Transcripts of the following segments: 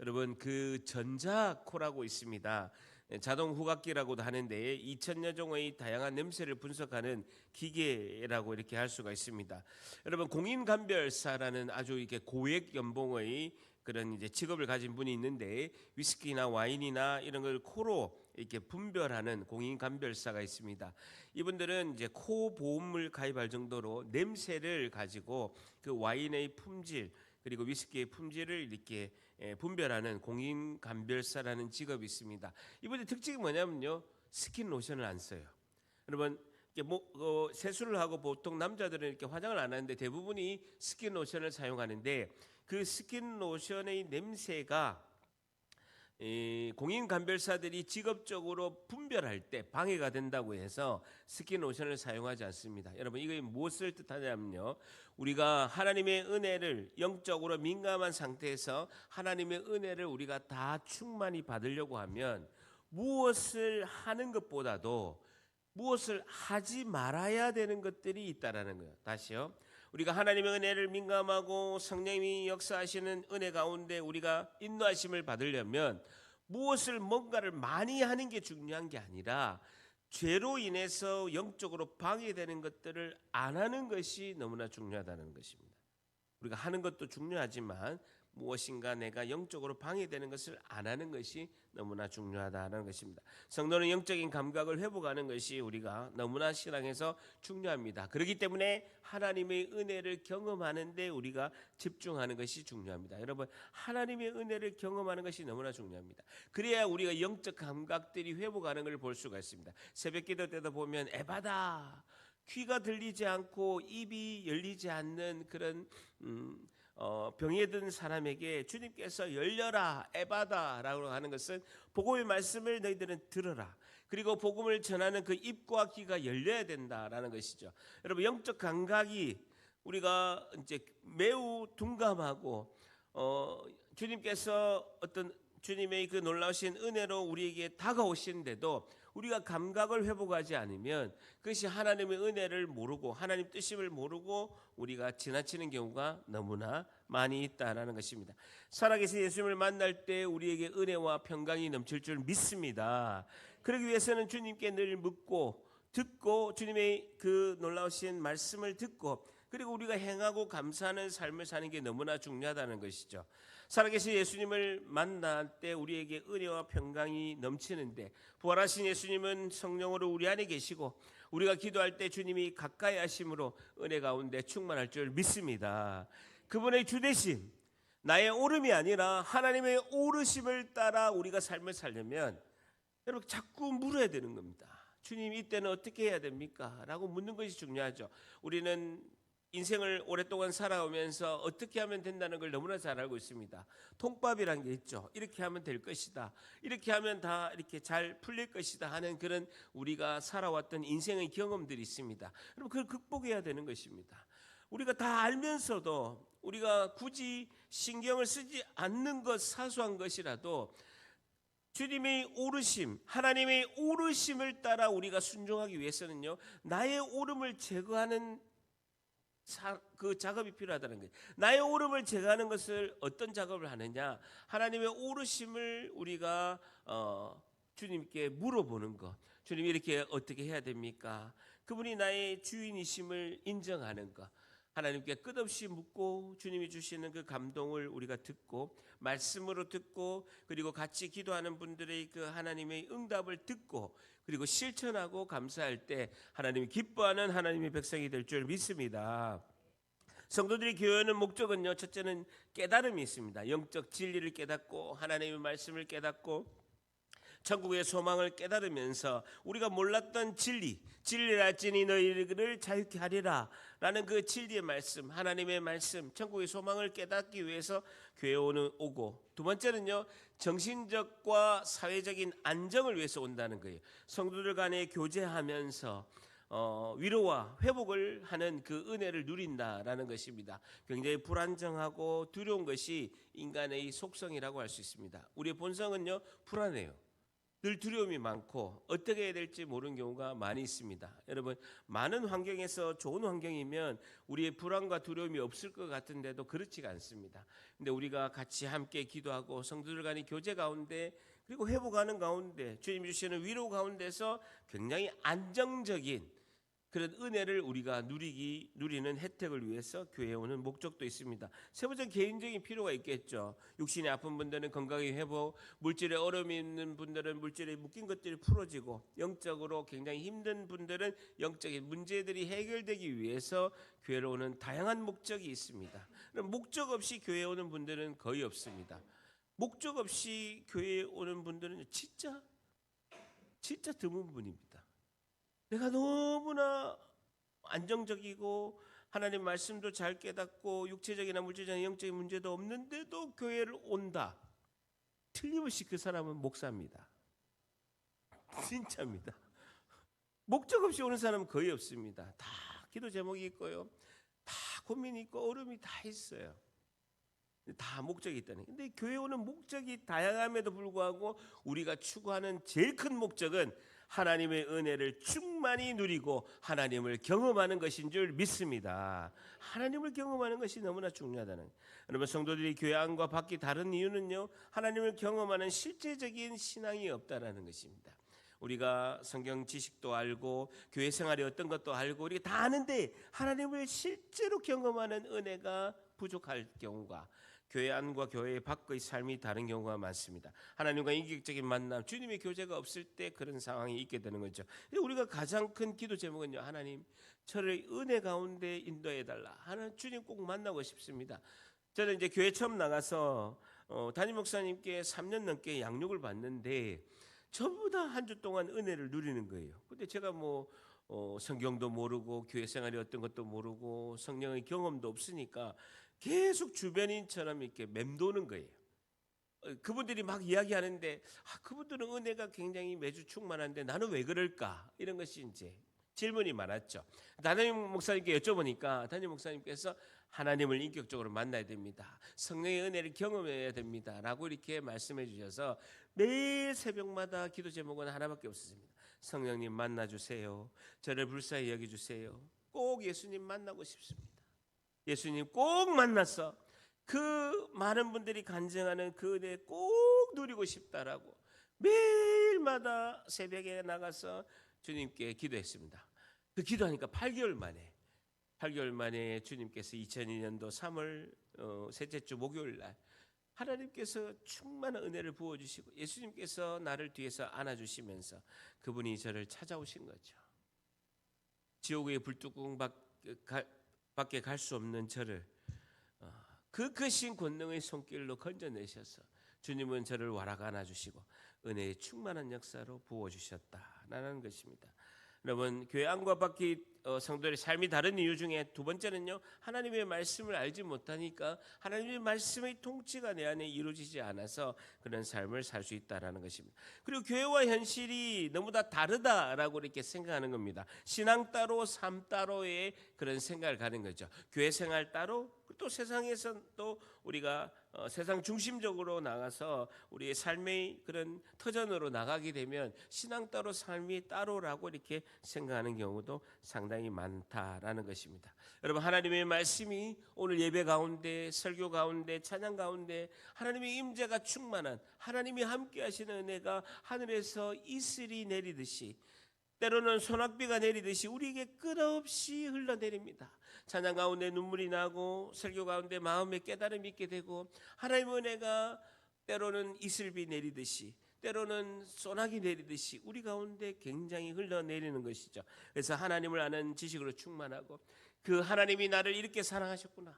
여러분 그 전자코라고 있습니다. 자동 후각기라고도 하는데 2000여 종의 다양한 냄새를 분석하는 기계라고 이렇게 할 수가 있습니다. 여러분 공인감별사라는 아주 이렇게 고액 연봉의 그런 이제 직업을 가진 분이 있는데 위스키나 와인이나 이런 걸 코로 이렇게 분별하는 공인감별사가 있습니다. 이분들은 이제 코 보험을 가입할 정도로 냄새를 가지고 그 와인의 품질 그리고 위스키의 품질을 이렇게 분별하는 공인감별사라는 직업이 있습니다. 이분의 특징이 뭐냐면요, 스킨 로션을 안 써요. 여러분 세수를 하고 보통 남자들은 이렇게 화장을 안 하는데 대부분이 스킨 로션을 사용하는데 그 스킨 로션의 냄새가 공인감별사들이 직업적으로 분별할 때 방해가 된다고 해서 스킨 로션을 사용하지 않습니다. 여러분 이게 무엇을 뜻하냐면요, 우리가 하나님의 은혜를 영적으로 민감한 상태에서 하나님의 은혜를 우리가 다 충만히 받으려고 하면 무엇을 하는 것보다도 무엇을 하지 말아야 되는 것들이 있다라는 거예요. 다시요. 우리가 하나님의 은혜를 민감하고 성령님이 역사하시는 은혜 가운데 우리가 인도하심을 받으려면 무엇을 뭔가를 많이 하는 게 중요한 게 아니라 죄로 인해서 영적으로 방해되는 것들을 안 하는 것이 너무나 중요하다는 것입니다. 우리가 하는 것도 중요하지만 무엇인가 내가 영적으로 방해되는 것을 안 하는 것이 너무나 중요하다는 것입니다. 성도는 영적인 감각을 회복하는 것이 우리가 너무나 신앙에서 중요합니다. 그렇기 때문에 하나님의 은혜를 경험하는 데 우리가 집중하는 것이 중요합니다. 여러분 하나님의 은혜를 경험하는 것이 너무나 중요합니다. 그래야 우리가 영적 감각들이 회복하는 걸 볼 수가 있습니다. 새벽 기도 때도 보면 에바다, 귀가 들리지 않고 입이 열리지 않는 그런 병에 든 사람에게 주님께서 열려라 에바다라고 하는 것은 복음의 말씀을 너희들은 들어라, 그리고 복음을 전하는 그 입과 귀가 열려야 된다라는 것이죠. 여러분 영적 감각이 우리가 이제 매우 둔감하고 주님께서 어떤 주님의 그 놀라우신 은혜로 우리에게 다가오시는데도 우리가 감각을 회복하지 않으면 그것이 하나님의 은혜를 모르고 하나님 뜻임을 모르고 우리가 지나치는 경우가 너무나 많이 있다라는 것입니다. 살아계신 예수님을 만날 때 우리에게 은혜와 평강이 넘칠 줄 믿습니다. 그러기 위해서는 주님께 늘 묻고 듣고 주님의 그 놀라우신 말씀을 듣고 그리고 우리가 행하고 감사하는 삶을 사는 게 너무나 중요하다는 것이죠. 살아계신 예수님을 만날 때 우리에게 은혜와 평강이 넘치는데 부활하신 예수님은 성령으로 우리 안에 계시고 우리가 기도할 때 주님이 가까이 하심으로 은혜 가운데 충만할 줄 믿습니다. 그분의 주대심, 나의 오름이 아니라 하나님의 오르심을 따라 우리가 삶을 살려면 여러분 자꾸 물어야 되는 겁니다. 주님 이때는 어떻게 해야 됩니까? 라고 묻는 것이 중요하죠. 우리는 인생을 오랫동안 살아오면서 어떻게 하면 된다는 걸 너무나 잘 알고 있습니다. 통밥이란 게 있죠. 이렇게 하면 될 것이다, 이렇게 하면 다 이렇게 잘 풀릴 것이다 하는 그런 우리가 살아왔던 인생의 경험들이 있습니다. 여러분 그걸 극복해야 되는 것입니다. 우리가 다 알면서도 우리가 굳이 신경을 쓰지 않는 것, 사소한 것이라도 주님의 오르심, 하나님의 오르심을 따라 우리가 순종하기 위해서는요, 나의 오름을 제거하는 그 작업이 필요하다는 거예요. 나의 오름을 제거하는 것을 어떤 작업을 하느냐, 하나님의 오르심을 우리가 주님께 물어보는 것. 주님 이렇게 어떻게 해야 됩니까? 그분이 나의 주인이심을 인정하는 것. 하나님께 끝없이 묻고 주님이 주시는 그 감동을 우리가 듣고 말씀으로 듣고 그리고 같이 기도하는 분들의 그 하나님의 응답을 듣고 그리고 실천하고 감사할 때 하나님이 기뻐하는 하나님의 백성이 될 줄 믿습니다. 성도들이 교회하는 목적은요, 첫째는 깨달음이 있습니다. 영적 진리를 깨닫고 하나님의 말씀을 깨닫고 천국의 소망을 깨달으면서 우리가 몰랐던 진리를 알지니 너희를 자유케 하리라 라는 그 진리의 말씀, 하나님의 말씀, 천국의 소망을 깨닫기 위해서 교회에 오고, 두 번째는요, 정신적과 사회적인 안정을 위해서 온다는 거예요. 성도들 간에 교제하면서 위로와 회복을 하는 그 은혜를 누린다라는 것입니다. 굉장히 불안정하고 두려운 것이 인간의 속성이라고 할 수 있습니다. 우리의 본성은요, 불안해요. 늘 두려움이 많고 어떻게 해야 될지 모르는 경우가 많이 있습니다. 여러분, 많은 환경에서 좋은 환경이면 우리의 불안과 두려움이 없을 것 같은데도 그렇지가 않습니다. 근데 우리가 같이 함께 기도하고 성도들 간의 교제 가운데 그리고 회복하는 가운데 주님 주시는 위로 가운데서 굉장히 안정적인 그런 은혜를 우리가 누리는 혜택을 위해서 교회에 오는 목적도 있습니다. 세 번째, 개인적인 필요가 있겠죠. 육신이 아픈 분들은 건강의 회복, 물질에 어려움이 있는 분들은 물질에 묶인 것들이 풀어지고, 영적으로 굉장히 힘든 분들은 영적인 문제들이 해결되기 위해서 교회로 오는 다양한 목적이 있습니다. 그럼 목적 없이 교회에 오는 분들은 거의 없습니다. 목적 없이 교회에 오는 분들은 진짜 드문 분입니다. 내가 너무나 안정적이고 하나님 말씀도 잘 깨닫고 육체적이나 물질적인 영적인 문제도 없는데도 교회를 온다. 틀림없이 그 사람은 목사입니다. 진짜입니다. 목적 없이 오는 사람은 거의 없습니다. 다 기도 제목이 있고요. 다 고민이 있고 어려움이 다 있어요. 다 목적이 있다는. 근데 교회 오는 목적이 다양함에도 불구하고 우리가 추구하는 제일 큰 목적은 하나님의 은혜를 충만히 누리고 하나님을 경험하는 것인 줄 믿습니다. 하나님을 경험하는 것이 너무나 중요하다는. 여러분, 성도들이 교회 안과 밖이 다른 이유는요, 하나님을 경험하는 실제적인 신앙이 없다라는 것입니다. 우리가 성경 지식도 알고 교회 생활이 어떤 것도 알고 우리가 다 아는데 하나님을 실제로 경험하는 은혜가 부족할 경우가, 교회 안과 교회 밖의 삶이 다른 경우가 많습니다. 하나님과 인격적인 만남, 주님의 교제가 없을 때 그런 상황이 있게 되는 거죠. 우리가 가장 큰 기도 제목은요, 하나님 저를 은혜 가운데 인도해 달라. 하나님, 주님 꼭 만나고 싶습니다. 저는 이제 교회 처음 나가서 담임 목사님께 3년 넘게 양육을 받는데 전부 다 한 주 동안 은혜를 누리는 거예요. 근데 제가 성경도 모르고 교회 생활이 어떤 것도 모르고 성령의 경험도 없으니까 계속 주변인처럼 이렇게 맴도는 거예요. 그분들이 막 이야기하는데 그분들은 은혜가 굉장히 매주 충만한데 나는 왜 그럴까? 이런 것이 이제 질문이 많았죠. 담임 목사님께 여쭤보니까 담임 목사님께서 하나님을 인격적으로 만나야 됩니다. 성령의 은혜를 경험해야 됩니다. 라고 이렇게 말씀해 주셔서 매일 새벽마다 기도 제목은 하나밖에 없었습니다. 성령님 만나주세요. 저를 불쌍히 여겨주세요. 꼭 예수님 만나고 싶습니다. 예수님 꼭 만나서 그 많은 분들이 간증하는 그 은혜 꼭 누리고 싶다라고 매일마다 새벽에 나가서 주님께 기도했습니다. 그 기도하니까 8개월 만에 주님께서 2002년도 3월 셋째 주 목요일 날 하나님께서 충만한 은혜를 부어주시고 예수님께서 나를 뒤에서 안아주시면서 그분이 저를 찾아오신 거죠. 지옥의 불뚜껑 밖에 갈 수 없는 저를 그 크신 권능의 손길로 건져내셔서 주님은 저를 와락 안아주시고 은혜의 충만한 역사로 부어주셨다라는 것입니다. 여러분, 교회 안과 밖이 성도들의 삶이 다른 이유 중에 두 번째는요, 하나님의 말씀을 알지 못하니까 하나님의 말씀의 통치가 내 안에 이루어지지 않아서 그런 삶을 살 수 있다라는 것입니다. 그리고 교회와 현실이 너무 다 다르다라고 이렇게 생각하는 겁니다. 신앙 따로 삶 따로의 그런 생각을 가는 거죠. 교회 생활 따로, 또 세상에서 또 우리가 세상 중심적으로 나가서 우리의 삶의 그런 터전으로 나가게 되면 신앙 따로 삶이 따로라고 이렇게 생각하는 경우도 상당히 많다라는 것입니다. 여러분, 하나님의 말씀이 오늘 예배 가운데, 설교 가운데, 찬양 가운데 하나님의 임재가 충만한, 하나님이 함께 하시는 은혜가 하늘에서 이슬이 내리듯이, 때로는 소낙비가 내리듯이 우리에게 끝없이 흘러내립니다. 찬양 가운데 눈물이 나고 설교 가운데 마음의 깨달음이 있게 되고 하나님의 은혜가 때로는 이슬비 내리듯이, 때로는 소나기 내리듯이 우리 가운데 굉장히 흘러내리는 것이죠. 그래서 하나님을 아는 지식으로 충만하고 그 하나님이 나를 이렇게 사랑하셨구나,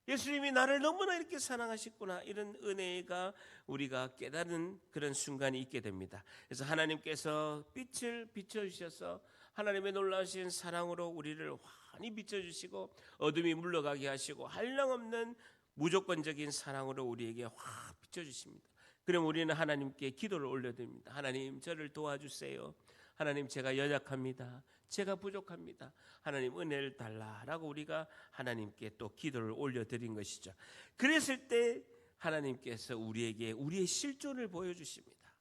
예수님이 나를 너무나 이렇게 사랑하셨구나, 이런 은혜가 우리가 깨닫는 그런 순간이 있게 됩니다. 그래서 하나님께서 빛을 비춰주셔서 하나님의 놀라우신 사랑으로 우리를 환히 비춰주시고 어둠이 물러가게 하시고 한량없는 무조건적인 사랑으로 우리에게 확 비춰주십니다. 그럼 우리는 하나님께 기도를 올려드립니다. 하나님, 저를 도와주세요. 하나님, 제가 연약합니다. 제가 부족합니다. 하나님, 은혜를 달라라고 우리가 하나님께 또 기도를 올려드린 것이죠. 그랬을 때 하나님께서 우리에게 우리의 실존을 보여주십니다.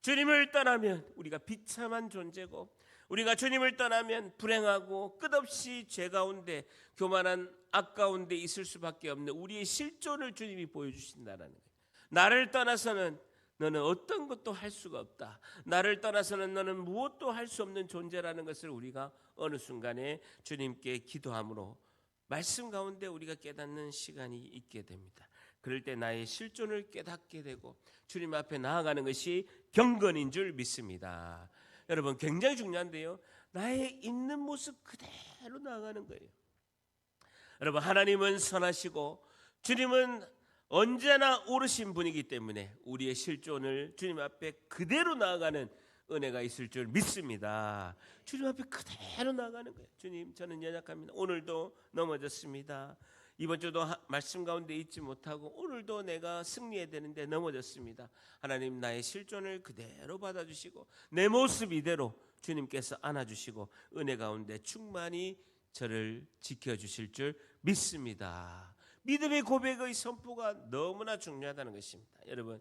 주님을 떠나면 우리가 비참한 존재고, 우리가 주님을 떠나면 불행하고 끝없이 죄 가운데, 교만한 악 가운데 있을 수밖에 없는 우리의 실존을 주님이 보여주신다는 거예요. 나를 떠나서는 너는 어떤 것도 할 수가 없다. 나를 떠나서는 너는 무엇도 할 수 없는 존재라는 것을 우리가 어느 순간에 주님께 기도함으로 말씀 가운데 우리가 깨닫는 시간이 있게 됩니다. 그럴 때 나의 실존을 깨닫게 되고 주님 앞에 나아가는 것이 경건인 줄 믿습니다. 여러분, 굉장히 중요한데요, 나의 있는 모습 그대로 나아가는 거예요. 여러분, 하나님은 선하시고 주님은 언제나 오르신 분이기 때문에 우리의 실존을 주님 앞에 그대로 나아가는 은혜가 있을 줄 믿습니다. 주님 앞에 그대로 나아가는 거예요. 주님, 저는 연약합니다. 오늘도 넘어졌습니다. 이번 주도 말씀 가운데 있지 못하고 오늘도 내가 승리해야 되는데 넘어졌습니다. 하나님, 나의 실존을 그대로 받아주시고 내 모습 이대로 주님께서 안아주시고 은혜 가운데 충만히 저를 지켜주실 줄 믿습니다. 믿음의 고백의 선포가 너무나 중요하다는 것입니다. 여러분,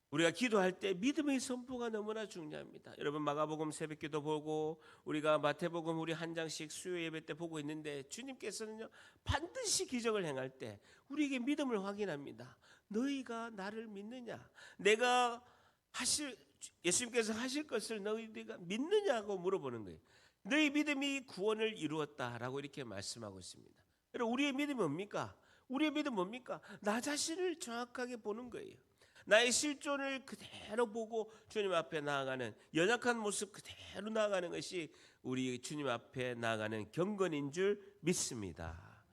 우리가 기도할 때 믿음의 선포가 너무나 중요합니다. 여러분, 마가복음 새벽기도 보고 우리가 마태복음 우리 한 장씩 수요 예배 때 보고 있는데, 주님께서는요 반드시 기적을 행할 때 우리에게 믿음을 확인합니다. 너희가 나를 믿느냐? 예수님께서 하실 것을 너희가 믿느냐고 물어보는 거예요. 너희 믿음이 구원을 이루었다라고 이렇게 말씀하고 있습니다. 여러분, 우리의 믿음이 뭡니까? 우리의 믿음 뭡니까? 나 자신을 정확하게 보는 거예요. 나의 실존을 그대로 보고 주님 앞에 나아가는, 연약한 모습 그대로 나아가는 것이 우리 주님 앞에 나아가는 경건인 줄 믿습니다.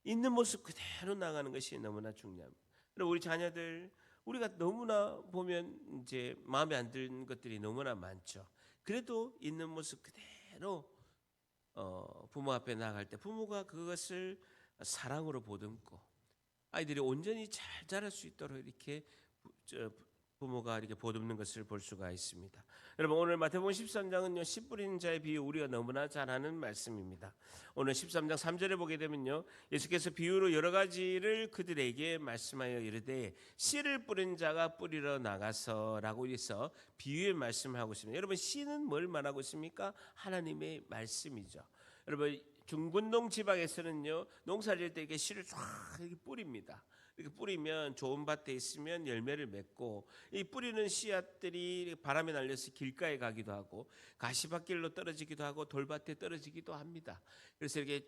있는 모습 그대로 나아가는 것이 너무나 중요합니다. 우리 자녀들, 우리가 너무나 보면 이제 마음에 안 드는 것들이 너무나 많죠. 그래도 있는 모습 그대로 부모 앞에 나아갈 때 부모가 그것을 사랑으로 보듬고 아이들이 온전히 잘 자랄 수 있도록 이렇게 부모가 이렇게 보듬는 것을 볼 수가 있습니다. 여러분, 오늘 마태복음 13장은요 씨 뿌리는 자의 비유, 우리가 너무나 잘 아는 말씀입니다. 오늘 13장 3절에 보게 되면요, 예수께서 비유로 여러 가지를 그들에게 말씀하여 이르되 씨를 뿌린 자가 뿌리러 나가서라고 해서 비유의 말씀을 하고 있습니다. 여러분, 씨는 뭘 말하고 있습니까? 하나님의 말씀이죠. 여러분, 중분동 지방에서는요 농사를 지을 때 이렇게 씨를 쫙 이렇게 뿌립니다. 이렇게 뿌리면 좋은 밭에 있으면 열매를 맺고, 이 뿌리는 씨앗들이 바람에 날려서 길가에 가기도 하고 가시밭길로 떨어지기도 하고 돌밭에 떨어지기도 합니다. 그래서 이렇게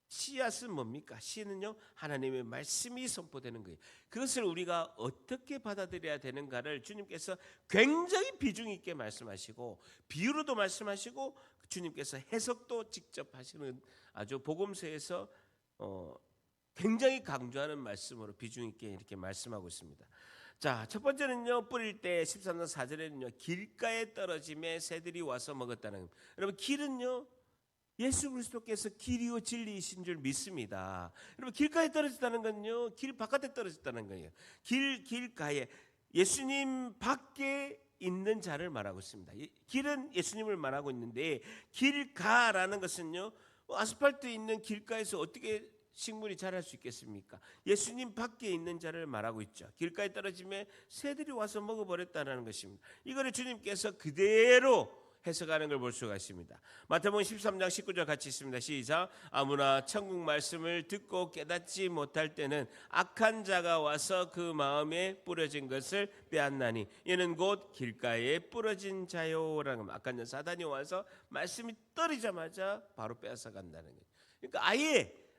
씨앗은 뭡니까? 씨는요 하나님의 말씀이 선포되는 거예요. 그것을 우리가 어떻게 받아들여야 되는가를 주님께서 굉장히 비중 있게 말씀하시고 비유로도 말씀하시고 주님께서 해석도 직접 하시는 아주 복음서에서 굉장히 강조하는 말씀으로 비중 있게 이렇게 말씀하고 있습니다. 자, 첫 번째는요, 뿌릴 때 13장 4절에는요 길가에 떨어짐에 새들이 와서 먹었다는 겁니다. 여러분, 길은요 예수 그리스도께서 길이요 진리이신 줄 믿습니다. 여러분, 길가에 떨어졌다는 건요 길 바깥에 떨어졌다는 거예요. 길가에, 예수님 밖에 있는 자를 말하고 있습니다. 길은 예수님을 말하고 있는데 길가라는 것은요 아스팔트 있는 길가에서 어떻게 식물이 자랄 수 있겠습니까? 예수님 밖에 있는 자를 말하고 있죠. 길가에 떨어지면 새들이 와서 먹어버렸다는 것입니다. 이거를 주님께서 그대로 해석하는 걸 볼 수가 있습니다. 마태복음 13장 19절 같이 있습니다. 시작. 아무나 천국 말씀을 듣고 깨닫지 못할 때는 악한 자가 와서 그 마음에 뿌려진 것을 빼앗나니 이는 곧 길가에 뿌려진 자요라는 겁니다. 악한 자 사단이 와서 말씀이 떨어지자마자 바로 빼앗아 간다는 거예요. 그러니까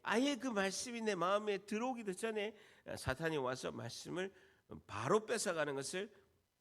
아예 그 말씀이 내 마음에 들어오기도 전에 사탄이 와서 말씀을 바로 뺏어가는 것을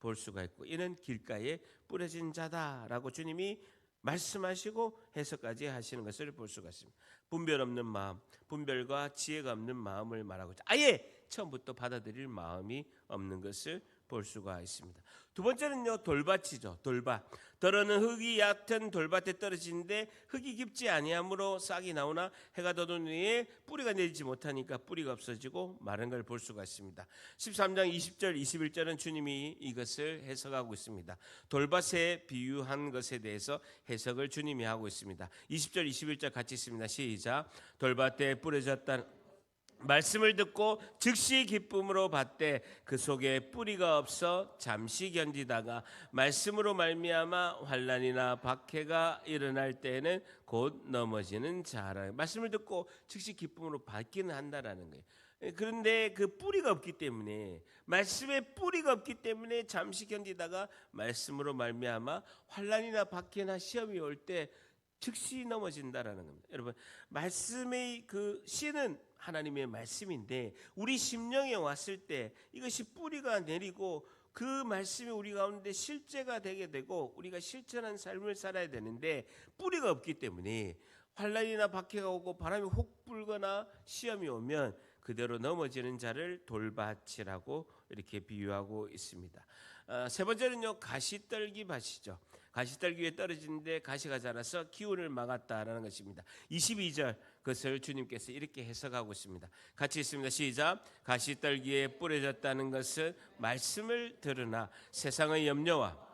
볼 수가 있고, 이는 길가에 뿌려진 자다라고 주님이 말씀하시고 해석까지 하시는 것을 볼 수가 있습니다. 분별 없는 마음, 분별과 지혜가 없는 마음을 말하고 있죠. 아예 처음부터 받아들일 마음이 없는 것을 볼 수가 있습니다. 두 번째는요 돌밭이죠. 돌밭. 더러는 흙이 얕은 돌밭에 떨어지는데 흙이 깊지 아니하므로 싹이 나오나 해가 돋은 후에 뿌리가 내리지 못하니까 뿌리가 없어지고 마른 걸 볼 수가 있습니다. 13장 20절 21절은 주님이 이것을 해석하고 있습니다. 돌밭에 비유한 것에 대해서 해석을 주님이 하고 있습니다. 20절 21절 같이 있습니다. 시작. 돌밭에 뿌려졌다 말씀을 듣고 즉시 기쁨으로 받되 그 속에 뿌리가 없어 잠시 견디다가 말씀으로 말미암아 환난이나 박해가 일어날 때에는 곧 넘어지는 자라. 말씀을 듣고 즉시 기쁨으로 받기는 한다라는 거예요. 그런데 그 뿌리가 없기 때문에, 말씀에 뿌리가 없기 때문에 잠시 견디다가 말씀으로 말미암아 환난이나 박해나 시험이 올 때 즉시 넘어진다라는 겁니다. 여러분, 말씀의 그 씨는 하나님의 말씀인데 우리 심령에 왔을 때 이것이 뿌리가 내리고 그 말씀이 우리 가운데 실제가 되게 되고 우리가 실천한 삶을 살아야 되는데, 뿌리가 없기 때문에 환난이나 박해가 오고 바람이 혹 불거나 시험이 오면 그대로 넘어지는 자를 돌밭이라고 이렇게 비유하고 있습니다. 세 번째는요, 가시떨기 밭이죠. 가시떨기 위에 떨어지는데 가시가 자라서 기운을 막았다라는 것입니다. 22절 그것을 주님께서 이렇게 해석하고 있습니다. 같이 있습니다. 시작. 가시떨기에 뿌려졌다는 것은 말씀을 들으나 세상의 염려와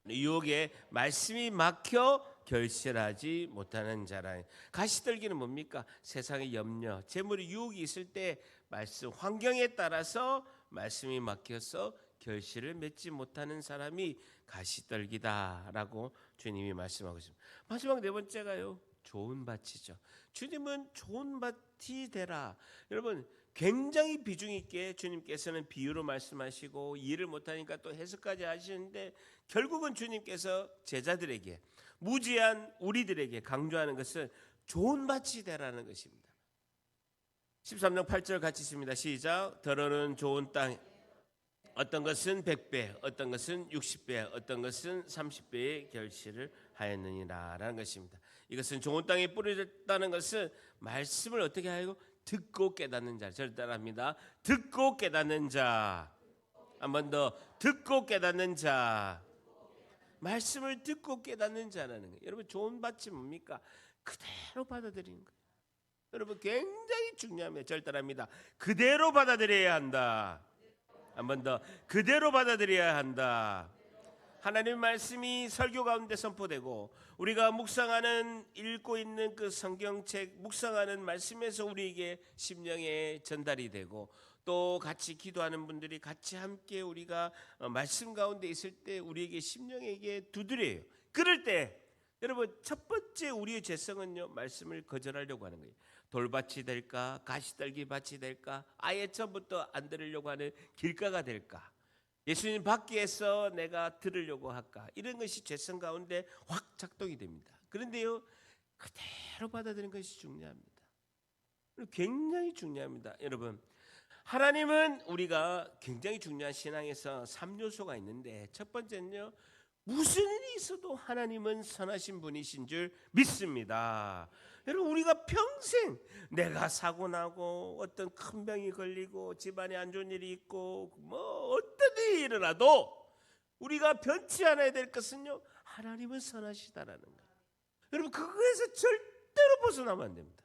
유혹에 말씀이 막혀 결실하지 못하는 자라. 가시떨기는 뭡니까? 세상의 염려, 재물의 유혹이 있을 때 말씀, 환경에 따라서 말씀이 막혀서 결실을 맺지 못하는 사람이 가시떨기다라고 주님이 말씀하고 있습니다. 마지막 네 번째가요, 좋은 밭이죠. 주님은 좋은 밭이 되라. 여러분, 굉장히 비중 있게 주님께서는 비유로 말씀하시고 이해를 못하니까 또 해석까지 하시는데, 결국은 주님께서 제자들에게, 무지한 우리들에게 강조하는 것은 좋은 밭이 되라는 것입니다. 13장 8절 같이 있습니다. 시작. 더러는 좋은 땅, 어떤 것은 100배, 어떤 것은 60배, 어떤 것은 30배의 결실을 하였느니라 라는 것입니다. 이것은 좋은 땅에 뿌려졌다는 것은 말씀을 어떻게 하고 듣고 깨닫는 자. 저를 따라합니다. 듣고 깨닫는 자. 한 번 더, 듣고 깨닫는 자. 말씀을 듣고 깨닫는 자라는 거예요. 여러분, 좋은 밭이 뭡니까? 그대로 받아들이는 거예요. 여러분, 굉장히 중요합니다. 저를 따라합니다. 그대로 받아들여야 한다. 한 번 더, 그대로 받아들여야 한다. 하나님의 말씀이 설교 가운데 선포되고 우리가 묵상하는, 읽고 있는 그 성경책 묵상하는 말씀에서 우리에게 심령에 전달이 되고, 또 같이 기도하는 분들이 같이 함께 우리가 말씀 가운데 있을 때 우리에게 심령에게 두드려요. 그럴 때 여러분, 첫 번째 우리의 죄성은요, 말씀을 거절하려고 하는 거예요. 돌밭이 될까, 가시떨기 밭이 될까, 아예 처음부터 안 들으려고 하는 길가가 될까, 예수님 밖에서 내가 들으려고 할까, 이런 것이 죄성 가운데 확 작동이 됩니다. 그런데요, 그대로 받아들이는 것이 중요합니다. 굉장히 중요합니다. 여러분, 하나님은 우리가 굉장히 중요한 신앙에서 3요소가 있는데, 첫 번째는요, 무슨 일이 있어도 하나님은 선하신 분이신 줄 믿습니다. 여러분, 우리가 평생 내가 사고 나고 어떤 큰 병이 걸리고 집안에 안 좋은 일이 있고 뭐 어떤 일이 일어나도 우리가 변치 않아야 될 것은요, 하나님은 선하시다라는 거예요. 여러분, 그거에서 절대로 벗어나면 안 됩니다.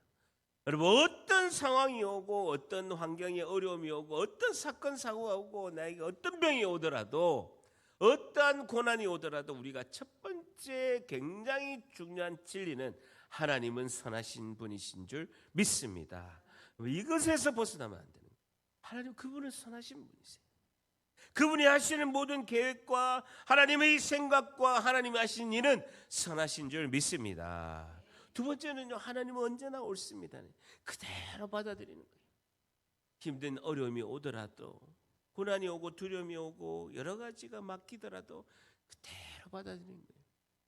여러분, 어떤 상황이 오고 어떤 환경에 어려움이 오고 어떤 사건 사고가 오고 나에게 어떤 병이 오더라도, 어떠한 고난이 오더라도 우리가 첫 번째 굉장히 중요한 진리는 하나님은 선하신 분이신 줄 믿습니다. 이것에서 벗어나면 안 되는 거예요. 하나님, 그분은 선하신 분이세요. 그분이 하시는 모든 계획과 하나님의 생각과 하나님이 하신 일은 선하신 줄 믿습니다. 두 번째는요, 하나님은 언제나 옳습니다. 그대로 받아들이는 거예요. 힘든 어려움이 오더라도, 고난이 오고 두려움이 오고 여러 가지가 막히더라도 그대로 받아들이는 거예요.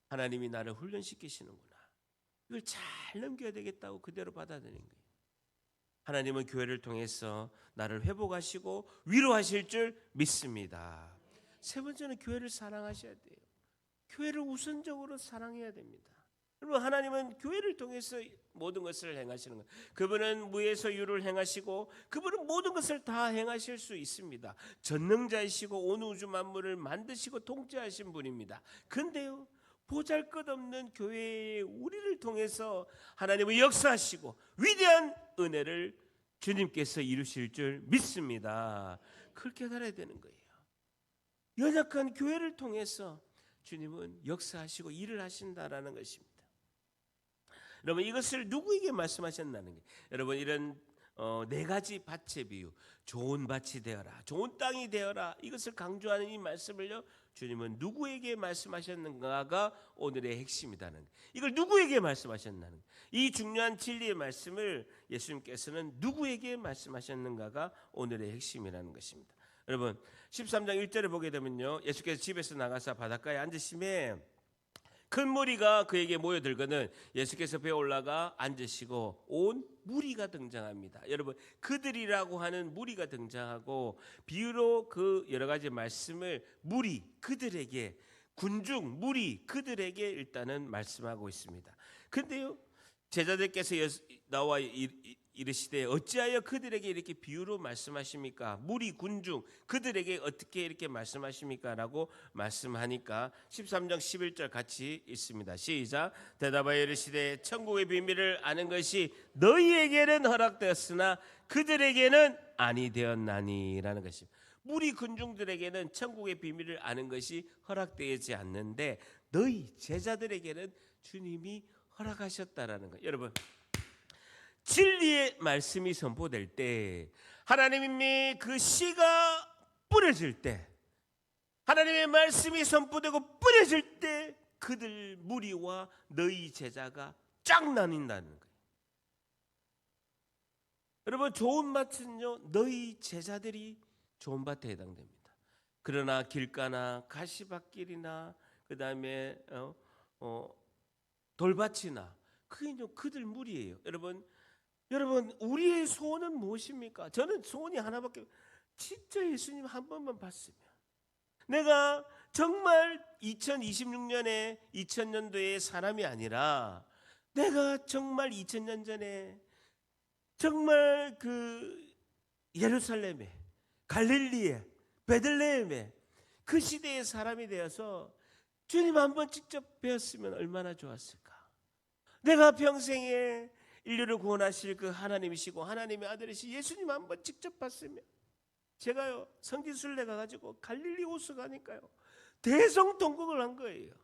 하나님이 나를 훈련시키시는구나, 이걸 잘 넘겨야 되겠다고 그대로 받아들이는 거예요. 하나님은 교회를 통해서 나를 회복하시고 위로하실 줄 믿습니다. 세 번째는 교회를 사랑하셔야 돼요. 교회를 우선적으로 사랑해야 됩니다. 여러분, 하나님은 교회를 통해서 모든 것을 행하시는 거예요. 그분은 무에서 유를 행하시고 그분은 모든 것을 다 행하실 수 있습니다. 전능자이시고 온 우주 만물을 만드시고 통치하신 분입니다. 그런데요, 보잘것없는 교회의 우리를 통해서 하나님은 역사하시고 위대한 은혜를 주님께서 이루실 줄 믿습니다. 그렇게 살아야 되는 거예요. 연약한 교회를 통해서 주님은 역사하시고 일을 하신다라는 것입니다. 여러분, 이것을 누구에게 말씀하셨나는 게, 여러분, 이런 네 가지 밭의 비유, 좋은 밭이 되어라, 좋은 땅이 되어라, 이것을 강조하는 이 말씀을요, 주님은 누구에게 말씀하셨는가가 오늘의 핵심이다는 거예요. 이걸 누구에게 말씀하셨나는, 이 중요한 진리의 말씀을 예수님께서는 누구에게 말씀하셨는가가 오늘의 핵심이라는 것입니다. 여러분 13장 1절에 보게 되면요, 예수께서 집에서 나가서 바닷가에 앉으심에 큰 무리가 그에게 모여들거든 예수께서 배에 올라가 앉으시고 온 무리가 등장합니다. 여러분 그들이라고 하는 무리가 등장하고 비유로 그 여러 가지 말씀을 무리 그들에게, 군중 무리 그들에게 일단은 말씀하고 있습니다. 근데요, 제자들께서 나와 이르시되 어찌하여 그들에게 이렇게 비유로 말씀하십니까? 무리 군중 그들에게 어떻게 이렇게 말씀하십니까? 라고 말씀하니까 13장 11절 같이 읽습니다. 시작. 대답하여 이르시되 천국의 비밀을 아는 것이 너희에게는 허락되었으나 그들에게는 아니 되었나니 라는 것입니다. 무리 군중들에게는 천국의 비밀을 아는 것이 허락되지 않는데 너희 제자들에게는 주님이 허락하셨다라는 거예요. 여러분 진리의 말씀이 선포될 때, 하나님의 그 씨가 뿌려질 때, 하나님의 말씀이 선포되고 뿌려질 때 그들 무리와 너희 제자가 쫙 나뉜다는 거예요. 여러분 좋은 밭은요 너희 제자들이 좋은 밭에 해당됩니다. 그러나 길가나 가시밭길이나 그 다음에 돌밭이나 그게 그들 무리예요. 여러분 우리의 소원은 무엇입니까? 저는 소원이 하나밖에, 진짜 예수님 한 번만 봤으면, 내가 정말 2026년에 2000년도의 사람이 아니라 내가 정말 2000년 전에 정말 그 예루살렘에, 갈릴리에, 베들레헴에 그 시대의 사람이 되어서 주님 한번 직접 뵈었으면 얼마나 좋았을까. 내가 평생에 인류를 구원하실 그 하나님이시고 하나님의 아들이시 예수님 한번 직접 봤으면, 제가요 성지순례 가가지고 갈릴리 호수 가니까요 대성통곡을 한 거예요.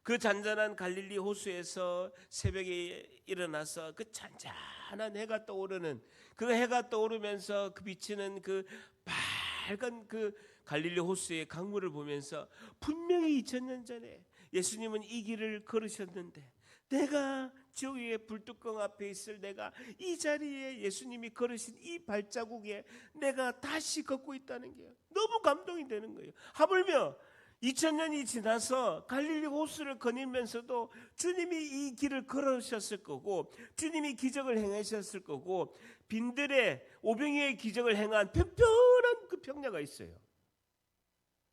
그 잔잔한 갈릴리 호수에서 새벽에 일어나서 그 잔잔한 해가 떠오르는, 그 해가 떠오르면서 그 비치는 그 빨간 그 갈릴리 호수의 강물을 보면서 분명히 2000년 전에 예수님은 이 길을 걸으셨는데 내가 지옥의 불뚜껑 앞에 있을 내가 이 자리에 예수님이 걸으신 이 발자국에 내가 다시 걷고 있다는 게 너무 감동이 되는 거예요. 하물며 2000년이 지나서 갈릴리 호수를 거닐면서도 주님이 이 길을 걸으셨을 거고 주님이 기적을 행하셨을 거고 빈들에 오병이어의 기적을 행한 편편한 그 평야가 있어요.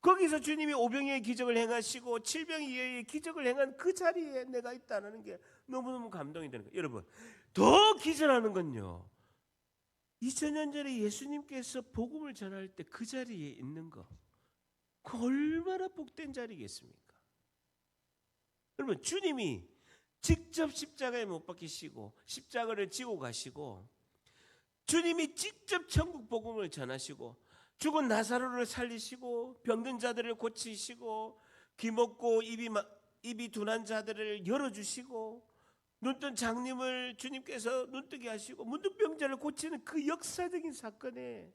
거기서 주님이 오병이어의 기적을 행하시고 칠병이어의 기적을 행한 그 자리에 내가 있다는 게 너무너무 감동이 되는 거예요. 여러분 더 기절하는 건요, 2000년 전에 예수님께서 복음을 전할 때 그 자리에 있는 거, 그 얼마나 복된 자리겠습니까? 여러분 주님이 직접 십자가에 못 박히시고 십자가를 지고 가시고 주님이 직접 천국 복음을 전하시고 죽은 나사로를 살리시고 병든 자들을 고치시고 귀먹고 입이 둔한 자들을 열어주시고 눈뜬 장님을 주님께서 눈뜨게 하시고 문둥병자를 고치는 그 역사적인 사건에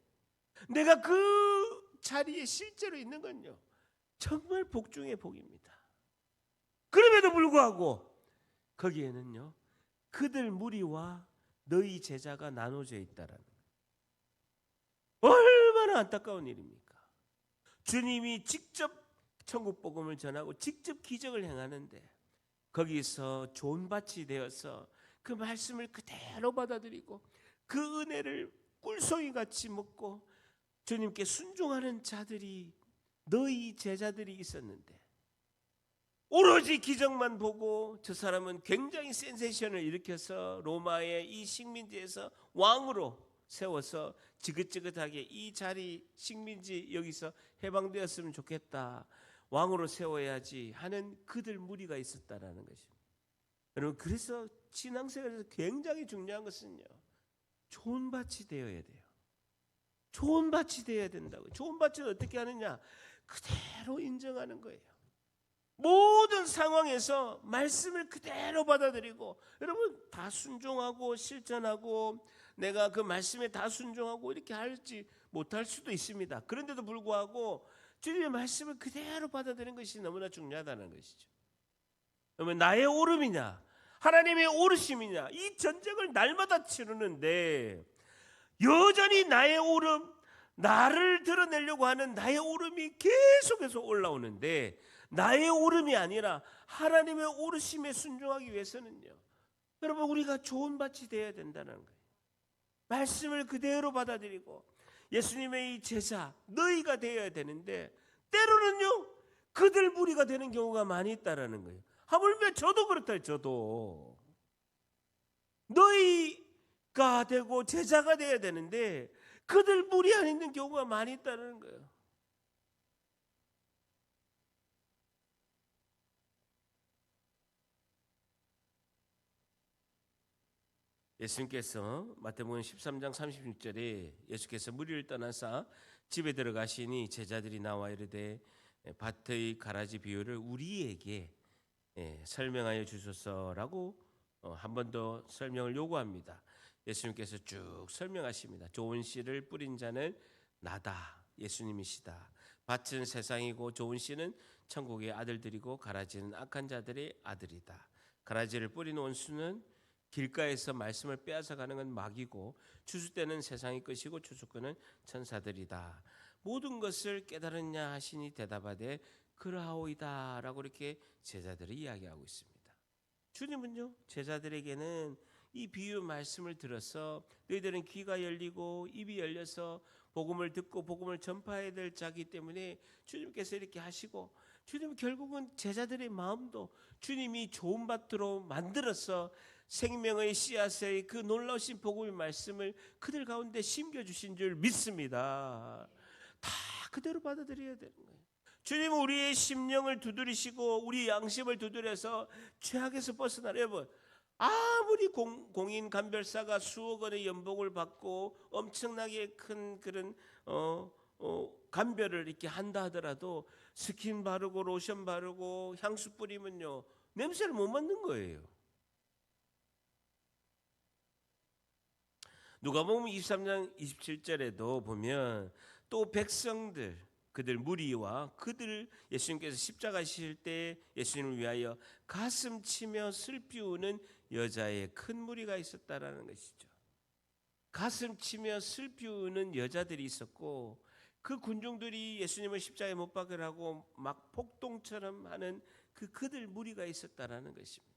내가 그 자리에 실제로 있는 건요 정말 복 중의 복입니다. 그럼에도 불구하고 거기에는요 그들 무리와 너희 제자가 나눠져 있다라는, 얼마나 안타까운 일입니까? 주님이 직접 천국 복음을 전하고 직접 기적을 행하는데 거기서 좋은 밭이 되어서 그 말씀을 그대로 받아들이고 그 은혜를 꿀송이같이 먹고 주님께 순종하는 자들이, 너희 제자들이 있었는데 오로지 기적만 보고 저 사람은 굉장히 센세이션을 일으켜서 로마의 이 식민지에서 왕으로 세워서 지긋지긋하게 이 자리 식민지 여기서 해방되었으면 좋겠다, 왕으로 세워야지 하는 그들 무리가 있었다라는 것입니다. 여러분 그래서 신앙생활에서 굉장히 중요한 것은요 좋은 밭이 되어야 돼요. 좋은 밭이 되어야 된다고. 좋은 밭은 어떻게 하느냐, 그대로 인정하는 거예요. 모든 상황에서 말씀을 그대로 받아들이고, 여러분 다 순종하고 실천하고 내가 그 말씀에 다 순종하고 이렇게 할지 못할 수도 있습니다. 그런데도 불구하고 주님의 말씀을 그대로 받아들이는 것이 너무나 중요하다는 것이죠. 그러면 나의 오름이냐 하나님의 오르심이냐 이 전쟁을 날마다 치르는데 여전히 나의 오름, 나를 드러내려고 하는 나의 오름이 계속해서 올라오는데 나의 오름이 아니라 하나님의 오르심에 순종하기 위해서는요, 여러분 우리가 좋은 밭이 되어야 된다는 거예요. 말씀을 그대로 받아들이고 예수님의 이 제자 너희가 되어야 되는데 때로는요 그들 무리가 되는 경우가 많이 있다라는 거예요. 하물며 저도 그렇다. 저도 너희가 되고 제자가 되어야 되는데 그들 무리 안 있는 경우가 많이 있다는 거예요. 예수님께서 마태복음 13장 36절에 예수께서 무리를 떠나사 집에 들어가시니 제자들이 나와 이르되 밭의 가라지 비유를 우리에게 설명하여 주소서라고 한 번 더 설명을 요구합니다. 예수님께서 쭉 설명하십니다. 좋은 씨를 뿌린 자는 나다. 예수님이시다. 밭은 세상이고 좋은 씨는 천국의 아들들이고 가라지는 악한 자들의 아들이다. 가라지를 뿌린 원수는 길가에서 말씀을 빼앗아가는 건 마귀고 추수때는 세상의 것이고 추수꾼은 천사들이다. 모든 것을 깨달았냐 하시니 대답하되 그러하오이다 라고 이렇게 제자들이 이야기하고 있습니다. 주님은요 제자들에게는 이 비유 말씀을 들어서 너희들은 귀가 열리고 입이 열려서 복음을 듣고 복음을 전파해야 될 자기 때문에 주님께서 이렇게 하시고, 주님은 결국은 제자들의 마음도 주님이 좋은 밭으로 만들어서 생명의 씨앗의 그 놀라우신 복음의 말씀을 그들 가운데 심겨주신 줄 믿습니다. 다 그대로 받아들여야 되는 거예요. 주님은 우리의 심령을 두드리시고 우리 양심을 두드려서 죄악에서 벗어나려. 여러분 아무리 공인 간별사가 수억 원의 연봉을 받고 엄청나게 큰 그런 간별을 이렇게 한다 하더라도 스킨 바르고 로션 바르고 향수 뿌리면요 냄새를 못 맡는 거예요. 누가복음 23장 27절에도 보면 또 백성들 그들 무리와 그들 예수님께서 십자가 지실 때 예수님을 위하여 가슴 치며 슬피 우는 여자의 큰 무리가 있었다라는 것이죠. 가슴 치며 슬피 우는 여자들이 있었고 그 군중들이 예수님을 십자가에 못 박으라고 막 폭동처럼 하는 그들 무리가 있었다라는 것입니다.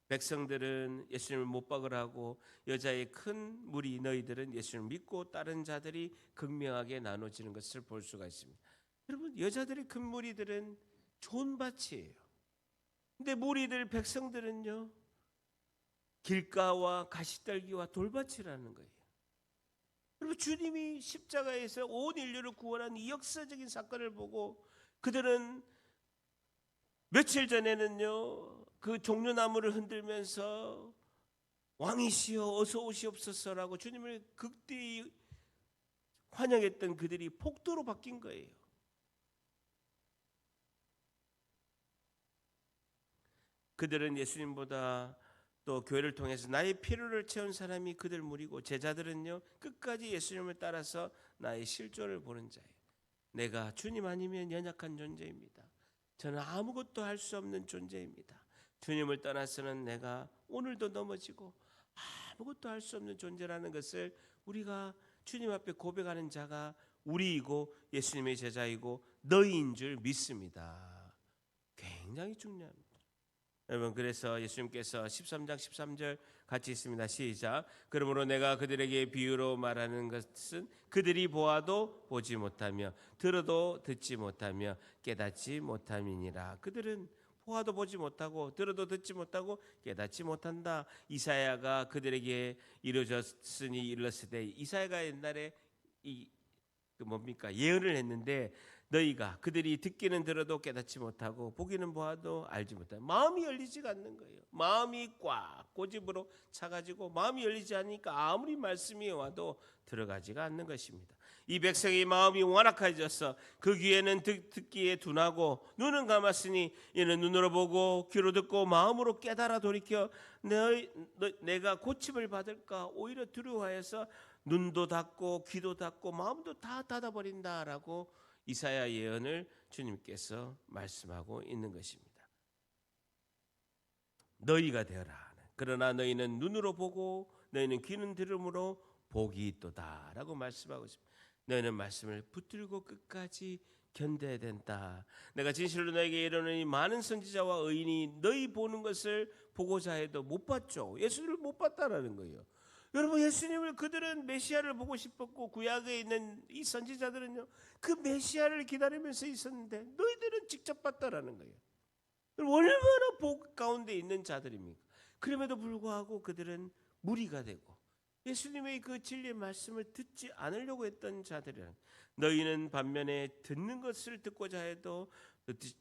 백성들은 예수님을 못 박으라고 여자의 큰 무리 너희들은 예수님을 믿고 다른 자들이 극명하게 나눠지는 것을 볼 수가 있습니다. 여러분 여자들의 큰 무리들은 좋은 밭이에요. 근데 무리들 백성들은요 길가와 가시떨기와 돌밭이라는 거예요. 여러분 주님이 십자가에서 온 인류를 구원한 이 역사적인 사건을 보고 그들은 며칠 전에는요 그 종려나무를 흔들면서 왕이시여 어서 오시옵소서라고 주님을 극대히 환영했던 그들이 폭도로 바뀐 거예요. 그들은 예수님보다 또 교회를 통해서 나의 필요를 채운 사람이 그들 무리고 제자들은요 끝까지 예수님을 따라서 나의 실존을 보는 자예요. 내가 주님 아니면 연약한 존재입니다. 저는 아무것도 할 수 없는 존재입니다. 주님을 떠나서는 내가 오늘도 넘어지고 아무것도 할 수 없는 존재라는 것을 우리가 주님 앞에 고백하는 자가 우리이고 예수님의 제자이고 너희인 줄 믿습니다. 굉장히 중요합니다. 여러분 그래서 예수님께서 13장 13절 같이 있습니다. 시작. 그러므로 내가 그들에게 비유로 말하는 것은 그들이 보아도 보지 못하며 들어도 듣지 못하며 깨닫지 못함이니라. 그들은 보아도 보지 못하고 들어도 듣지 못하고 깨닫지 못한다. 이사야가 그들에게 이루어졌으니 이르렀으되 이사야가 옛날에 예언을 했는데 너희가 그들이 듣기는 들어도 깨닫지 못하고 보기는 보아도 알지 못하고 마음이 열리지가 않는 거예요. 마음이 꽉 고집으로 차가지고 마음이 열리지 않으니까 아무리 말씀이 와도 들어가지가 않는 것입니다. 이 백성의 마음이 완악해져서 그 귀에는 듣기에 둔하고 눈은 감았으니 이는 눈으로 보고 귀로 듣고 마음으로 깨달아 돌이켜 내가 고침을 받을까 오히려 두려워해서 눈도 닫고 귀도 닫고 마음도 다 닫아버린다라고 이사야 예언을 주님께서 말씀하고 있는 것입니다. 너희가 되어라. 그러나 너희는 눈으로 보고 너희는 귀는 들음으로 복이 있도다라고 말씀하고 있습니다. 너희는 말씀을 붙들고 끝까지 견뎌야 된다. 내가 진실로 너에게 이르노니 많은 선지자와 의인이 너희 보는 것을 보고자 해도 못 봤죠. 예수님을 못 봤다라는 거예요. 여러분, 예수님을 그들은 메시아를 보고 싶었고 구약에 있는 이 선지자들은요 그 메시아를 기다리면서 있었는데 너희들은 직접 봤다라는 거예요. 얼마나 복 가운데 있는 자들입니까? 그럼에도 불구하고 그들은 무리가 되고 예수님의 그 진리의 말씀을 듣지 않으려고 했던 자들이란, 너희는 반면에 듣는 것을 듣고자 해도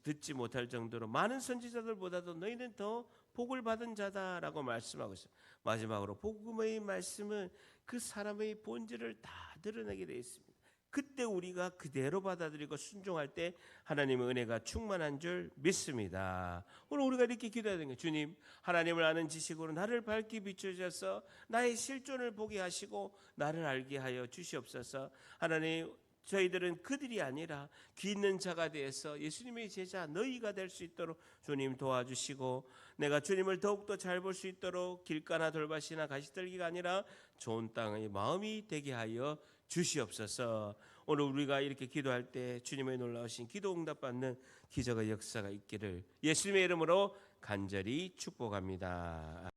듣지 못할 정도로 많은 선지자들보다도 너희는 더 복을 받은 자다라고 말씀하고 있어요. 마지막으로 복음의 말씀은 그 사람의 본질을 다 드러내게 되어 있습니다. 그때 우리가 그대로 받아들이고 순종할 때 하나님의 은혜가 충만한 줄 믿습니다. 오늘 우리가 이렇게 기도해야 되는 거예요. 주님, 하나님을 아는 지식으로 나를 밝게 비추셔서 나의 실존을 보게 하시고 나를 알게 하여 주시옵소서. 하나님, 저희들은 그들이 아니라 귀 있는 자가 되어서 예수님의 제자 너희가 될 수 있도록 주님 도와주시고, 내가 주님을 더욱더 잘 볼 수 있도록 길가나 돌밭이나 가시떨기가 아니라 좋은 땅의 마음이 되게 하여 주시옵소서. 오늘 우리가 이렇게 기도할 때 주님의 놀라우신 기도 응답받는 기적의 역사가 있기를 예수님의 이름으로 간절히 축복합니다.